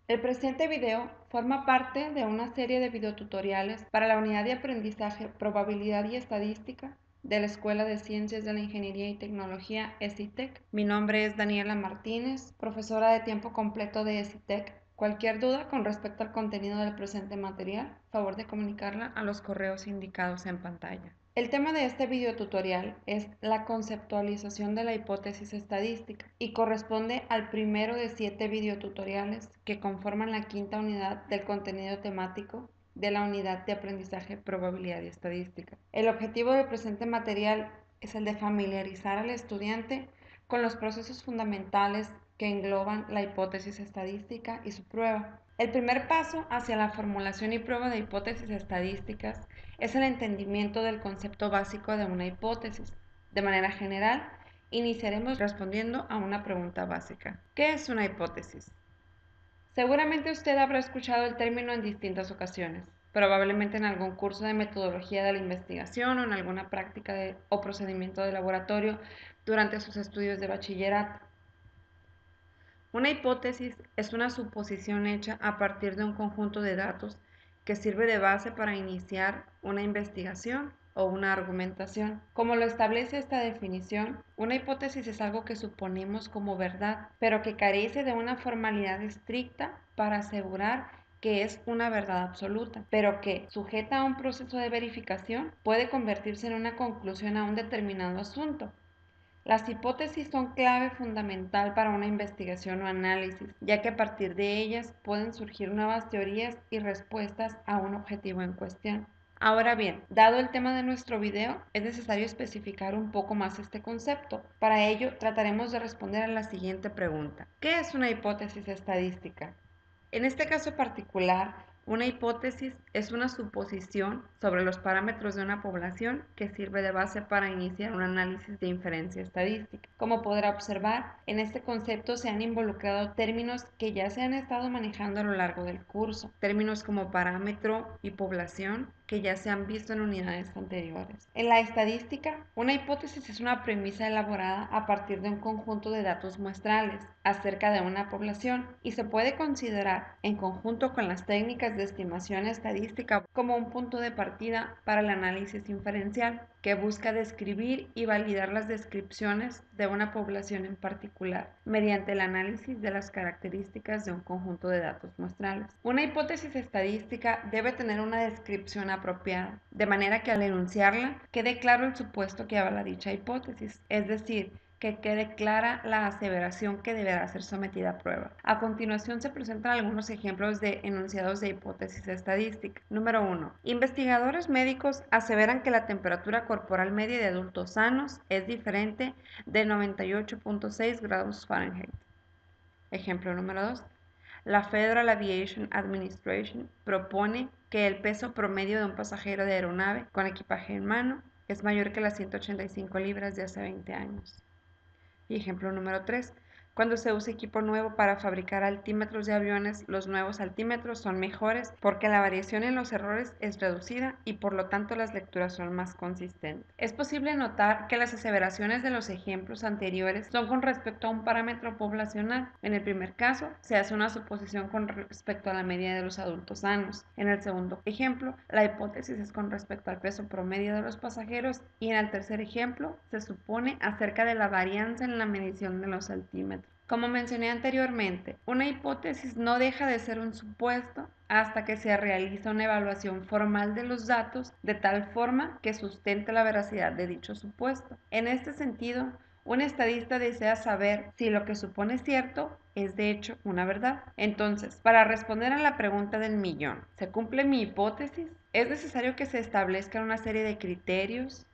El presente video forma parte de una serie de videotutoriales para la unidad de aprendizaje Probabilidad y Estadística de la Escuela de Ciencias de la Ingeniería y Tecnología ECITEC. Mi nombre es Daniela Martínez, profesora de tiempo completo de ECITEC. Cualquier duda con respecto al contenido del presente material, favor de comunicarla a los correos indicados en pantalla. El tema de este videotutorial es la conceptualización de la hipótesis estadística y corresponde al primero de 7 videotutoriales que conforman la quinta unidad del contenido temático de la unidad de aprendizaje Probabilidad y Estadística. El objetivo del presente material es el de familiarizar al estudiante con los procesos fundamentales que engloban la hipótesis estadística y su prueba. El primer paso hacia la formulación y prueba de hipótesis estadísticas es el entendimiento del concepto básico de una hipótesis. De manera general, iniciaremos respondiendo a una pregunta básica. ¿Qué es una hipótesis? Seguramente usted habrá escuchado el término en distintas ocasiones, probablemente en algún curso de metodología de la investigación o en alguna práctica o procedimiento de laboratorio durante sus estudios de bachillerato. Una hipótesis es una suposición hecha a partir de un conjunto de datos que sirve de base para iniciar una investigación o una argumentación. Como lo establece esta definición, una hipótesis es algo que suponemos como verdad, pero que carece de una formalidad estricta para asegurar que es una verdad absoluta, pero que, sujeta a un proceso de verificación, puede convertirse en una conclusión a un determinado asunto. Las hipótesis son clave fundamental para una investigación o análisis, ya que a partir de ellas pueden surgir nuevas teorías y respuestas a un objetivo en cuestión. Ahora bien, dado el tema de nuestro video, es necesario especificar un poco más este concepto. Para ello, trataremos de responder a la siguiente pregunta. ¿Qué es una hipótesis estadística? En este caso particular, una hipótesis es una suposición sobre los parámetros de una población que sirve de base para iniciar un análisis de inferencia estadística. Como podrá observar, en este concepto se han involucrado términos que ya se han estado manejando a lo largo del curso, términos como parámetro y población que ya se han visto en unidades anteriores. En la estadística, una hipótesis es una premisa elaborada a partir de un conjunto de datos muestrales acerca de una población y se puede considerar, en conjunto con las técnicas de estimación estadística, como un punto de partida para el análisis inferencial, que busca describir y validar las descripciones de una población en particular, mediante el análisis de las características de un conjunto de datos muestrales. Una hipótesis estadística debe tener una descripción apropiada, de manera que al enunciarla quede claro el supuesto que avala dicha hipótesis, es decir, que quede clara la aseveración que deberá ser sometida a prueba. A continuación se presentan algunos ejemplos de enunciados de hipótesis estadística. Número 1. Investigadores médicos aseveran que la temperatura corporal media de adultos sanos es diferente de 98.6 grados Fahrenheit. Ejemplo número 2. La Federal Aviation Administration propone que el peso promedio de un pasajero de aeronave con equipaje en mano es mayor que las 185 libras de hace 20 años. Y ejemplo número 3. Cuando se usa equipo nuevo para fabricar altímetros de aviones, los nuevos altímetros son mejores porque la variación en los errores es reducida y por lo tanto las lecturas son más consistentes. Es posible notar que las aseveraciones de los ejemplos anteriores son con respecto a un parámetro poblacional. En el primer caso, se hace una suposición con respecto a la media de los adultos sanos. En el segundo ejemplo, la hipótesis es con respecto al peso promedio de los pasajeros y en el tercer ejemplo, se supone acerca de la varianza en la medición de los altímetros. Como mencioné anteriormente, una hipótesis no deja de ser un supuesto hasta que se realiza una evaluación formal de los datos de tal forma que sustente la veracidad de dicho supuesto. En este sentido, un estadista desea saber si lo que supone cierto es de hecho una verdad. Entonces, para responder a la pregunta del millón, ¿se cumple mi hipótesis? Es necesario que se establezcan una serie de criterios,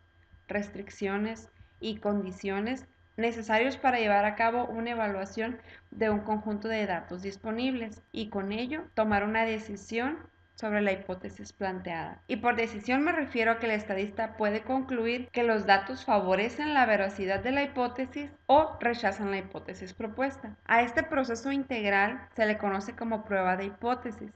restricciones y condiciones necesarios para llevar a cabo una evaluación de un conjunto de datos disponibles y con ello tomar una decisión sobre la hipótesis planteada. Y por decisión me refiero a que el estadista puede concluir que los datos favorecen la veracidad de la hipótesis o rechazan la hipótesis propuesta. A este proceso integral se le conoce como prueba de hipótesis.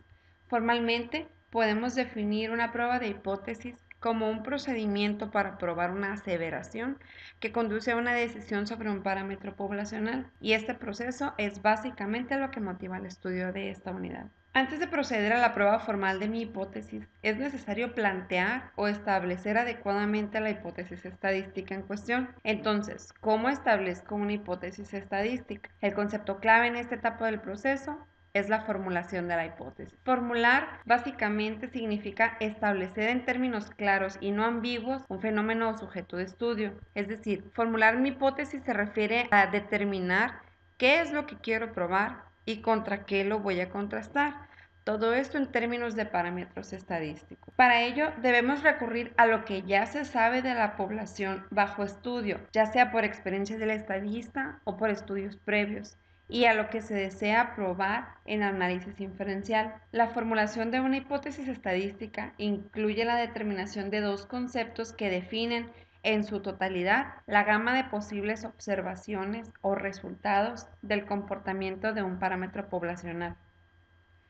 Formalmente, podemos definir una prueba de hipótesis como un procedimiento para probar una aseveración que conduce a una decisión sobre un parámetro poblacional, y este proceso es básicamente lo que motiva el estudio de esta unidad. Antes de proceder a la prueba formal de mi hipótesis, es necesario plantear o establecer adecuadamente la hipótesis estadística en cuestión. Entonces, ¿cómo establezco una hipótesis estadística? El concepto clave en esta etapa del proceso es la formulación de la hipótesis. Formular básicamente significa establecer en términos claros y no ambiguos un fenómeno o sujeto de estudio. Es decir, formular mi hipótesis se refiere a determinar qué es lo que quiero probar y contra qué lo voy a contrastar. Todo esto en términos de parámetros estadísticos. Para ello debemos recurrir a lo que ya se sabe de la población bajo estudio, ya sea por experiencia del estadista o por estudios previos, y a lo que se desea probar en análisis inferencial. La formulación de una hipótesis estadística incluye la determinación de dos conceptos que definen en su totalidad la gama de posibles observaciones o resultados del comportamiento de un parámetro poblacional.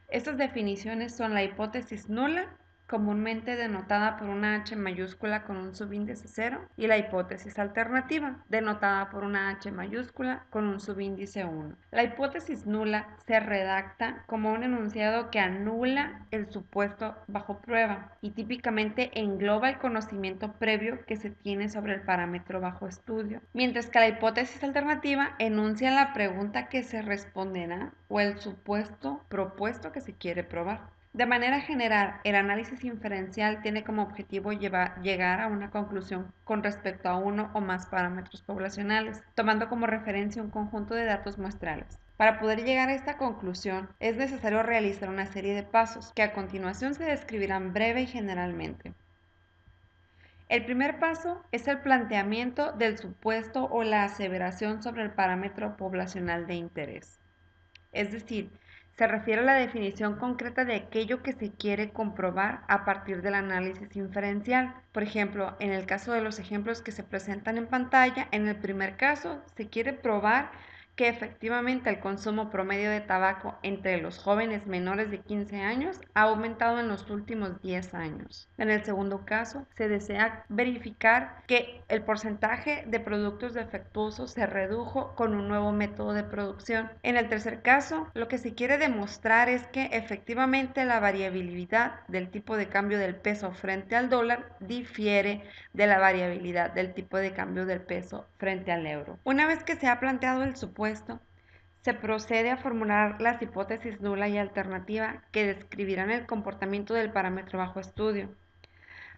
Estas definiciones son la hipótesis nula, comúnmente denotada por una H mayúscula con un subíndice 0, y la hipótesis alternativa, denotada por una H mayúscula con un subíndice 1. La hipótesis nula se redacta como un enunciado que anula el supuesto bajo prueba y típicamente engloba el conocimiento previo que se tiene sobre el parámetro bajo estudio, mientras que la hipótesis alternativa enuncia la pregunta que se responderá o el supuesto propuesto que se quiere probar. De manera general, el análisis inferencial tiene como objetivo llegar a una conclusión con respecto a uno o más parámetros poblacionales, tomando como referencia un conjunto de datos muestrales. Para poder llegar a esta conclusión, es necesario realizar una serie de pasos que a continuación se describirán breve y generalmente. El primer paso es el planteamiento del supuesto o la aseveración sobre el parámetro poblacional de interés. Es decir, se refiere a la definición concreta de aquello que se quiere comprobar a partir del análisis inferencial. Por ejemplo, en el caso de los ejemplos que se presentan en pantalla, en el primer caso se quiere probar que efectivamente el consumo promedio de tabaco entre los jóvenes menores de 15 años ha aumentado en los últimos 10 años. En el segundo caso, se desea verificar que el porcentaje de productos defectuosos se redujo con un nuevo método de producción. En el tercer caso, lo que se quiere demostrar es que efectivamente la variabilidad del tipo de cambio del peso frente al dólar difiere de la variabilidad del tipo de cambio del peso frente al euro. Una vez que se ha planteado el supuesto, se procede a formular las hipótesis nula y alternativa que describirán el comportamiento del parámetro bajo estudio.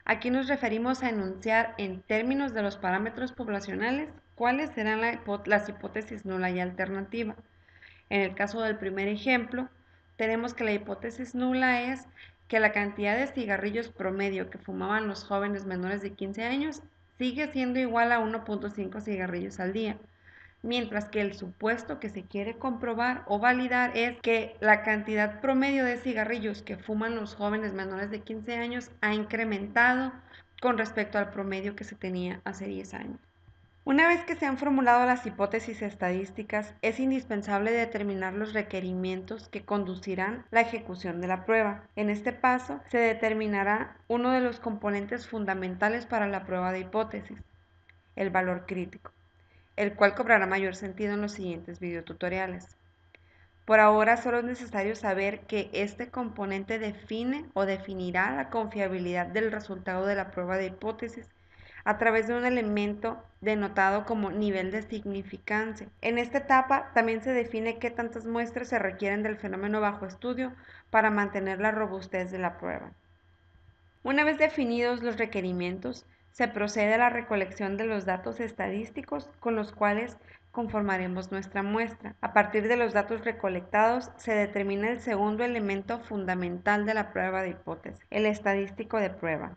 Aquí nos referimos a enunciar en términos de los parámetros poblacionales cuáles serán las hipótesis nula y alternativa. En el caso del primer ejemplo, tenemos que la hipótesis nula es que la cantidad de cigarrillos promedio que fumaban los jóvenes menores de 15 años sigue siendo igual a 1.5 cigarrillos al día, mientras que el supuesto que se quiere comprobar o validar es que la cantidad promedio de cigarrillos que fuman los jóvenes menores de 15 años ha incrementado con respecto al promedio que se tenía hace 10 años. Una vez que se han formulado las hipótesis estadísticas, es indispensable determinar los requerimientos que conducirán la ejecución de la prueba. En este paso se determinará uno de los componentes fundamentales para la prueba de hipótesis, el valor crítico, el cual cobrará mayor sentido en los siguientes videotutoriales. Por ahora solo es necesario saber que este componente define o definirá la confiabilidad del resultado de la prueba de hipótesis a través de un elemento denotado como nivel de significancia. En esta etapa también se define qué tantas muestras se requieren del fenómeno bajo estudio para mantener la robustez de la prueba. Una vez definidos los requerimientos, se procede a la recolección de los datos estadísticos con los cuales conformaremos nuestra muestra. A partir de los datos recolectados, se determina el segundo elemento fundamental de la prueba de hipótesis, el estadístico de prueba.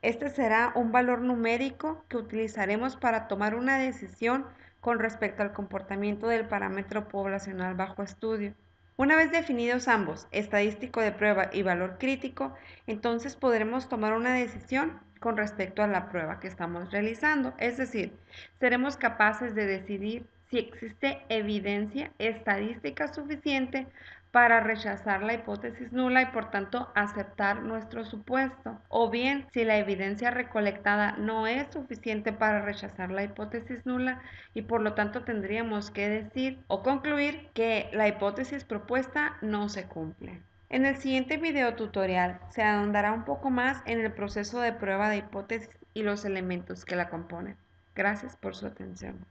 Este será un valor numérico que utilizaremos para tomar una decisión con respecto al comportamiento del parámetro poblacional bajo estudio. Una vez definidos ambos, estadístico de prueba y valor crítico, entonces podremos tomar una decisión con respecto a la prueba que estamos realizando. Es decir, seremos capaces de decidir si existe evidencia estadística suficiente para rechazar la hipótesis nula y por tanto aceptar nuestro supuesto. O bien, si la evidencia recolectada no es suficiente para rechazar la hipótesis nula y por lo tanto tendríamos que decir o concluir que la hipótesis propuesta no se cumple. En el siguiente video tutorial se ahondará un poco más en el proceso de prueba de hipótesis y los elementos que la componen. Gracias por su atención.